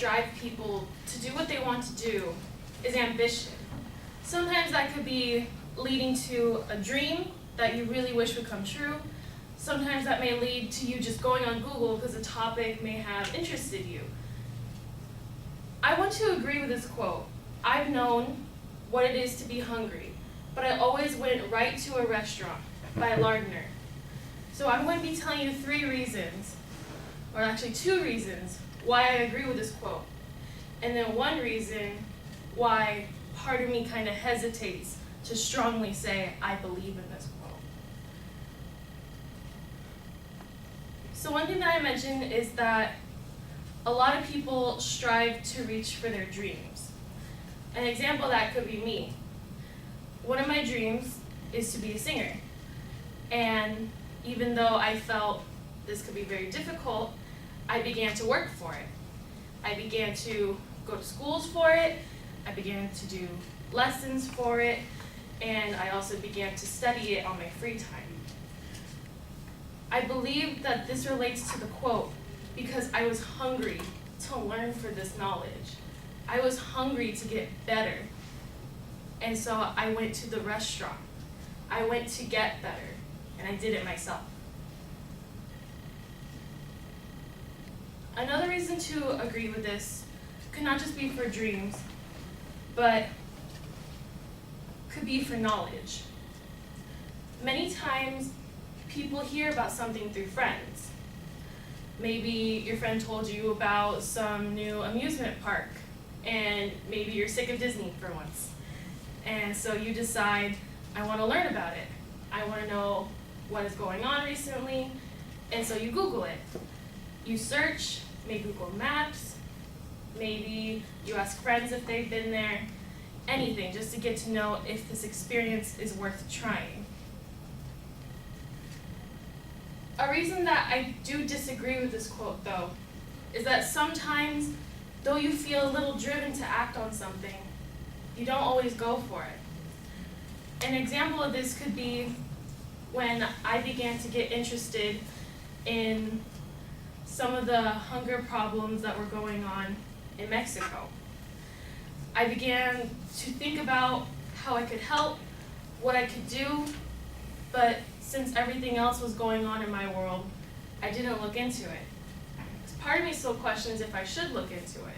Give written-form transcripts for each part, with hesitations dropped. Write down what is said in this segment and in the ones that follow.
drive people to do what they want to do is ambition. Sometimes that could be leading to a dream that you really wish would come true. Sometimes that may lead to you just going on Google because a topic may have interested you. I want to agree with this quote. I've known what it is to be hungry, but I always went right to a restaurant by Lardner. So I'm going to be telling you 3 reasons, or actually 2 reasons, why I agree with this quote. And then 1 reason why part of me kind of hesitates to strongly say I believe in this quote. So one thing that I mentioned is that a lot of people strive to reach for their dreams. An example of that could be me. One of my dreams is to be a singer. And even though I felt this could be very difficult, I began to work for it. I began to go to schools for it. I began to do lessons for it. And I also began to study it on my free time. I believe that this relates to the quote because I was hungry to learn for this knowledge. I was hungry to get better. And so I went to the restaurant. I went to get better, and I did it myself. Another reason to agree with this could not just be for dreams, but could be for knowledge. Many times, people hear about something through friends. Maybe your friend told you about some new amusement park, and maybe you're sick of Disney for once. And so you decide, I want to learn about it. I want to know what is going on recently, and so you Google it. You search, maybe Google Maps, maybe you ask friends if they've been there, anything just to get to know if this experience is worth trying. A reason that I do disagree with this quote, though, is that sometimes, though you feel a little driven to act on something, you don't always go for it. An example of this could be when I began to get interested in some of the hunger problems that were going on in Mexico. I began to think about how I could help, what I could do, but since everything else was going on in my world, I didn't look into it. Part of me still questions if I should look into it.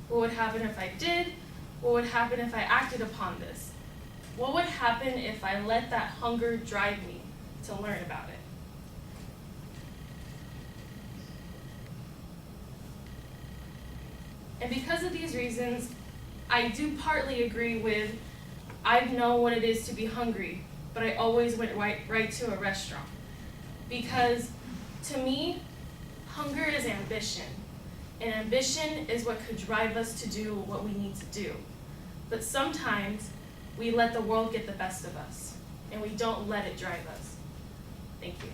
What would happen if I did? What would happen if I acted upon this? What would happen if I let that hunger drive me to learn about it? And because of these reasons, I do partly agree with, I know what it is to be hungry, but I always went right to a restaurant. Because to me, hunger is ambition. And ambition is what could drive us to do what we need to do. But sometimes we let the world get the best of us, and we don't let it drive us. Thank you.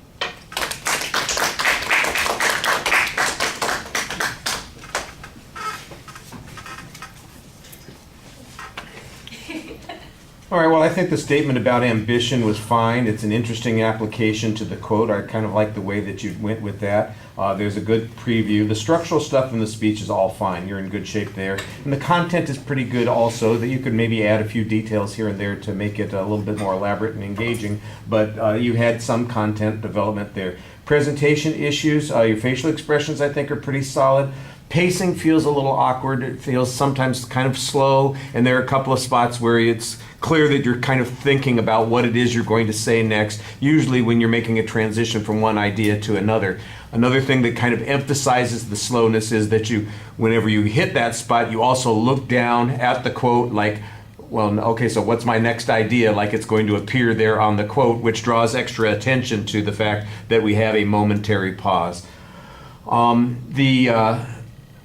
All right, well, I think the statement about ambition was fine. It's an interesting application to the quote. I kind of like the way that you went with that. There's a good preview. The structural stuff in the speech is all fine. You're in good shape there. And the content is pretty good also, that you could maybe add a few details here and there to make it a little bit more elaborate and engaging. But you had some content development there. Presentation issues, your facial expressions I think are pretty solid. Pacing feels a little awkward. It feels sometimes kind of slow, and there are a couple of spots where it's clear that you're kind of thinking about what it is you're going to say next, usually when you're making a transition from one idea to another. Another thing that kind of emphasizes the slowness is that you, whenever you hit that spot, you also look down at the quote like, well, okay, so what's my next idea? Like it's going to appear there on the quote, which draws extra attention to the fact that we have a momentary pause.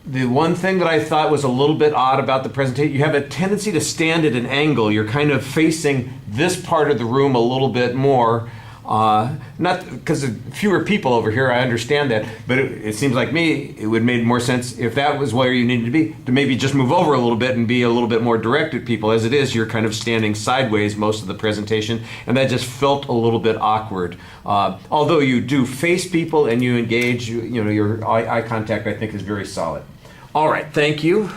The one thing that I thought was a little bit odd about the presentation, you have a tendency to stand at an angle. You're kind of facing this part of the room a little bit more. Not because of fewer people over here, I understand that, but it seems like me, it would make more sense if that was where you needed to be, to maybe just move over a little bit and be a little bit more direct at people. As it is, you're kind of standing sideways most of the presentation, and that just felt a little bit awkward. Although you do face people and you engage, you know, your eye contact I think is very solid. All right, thank you.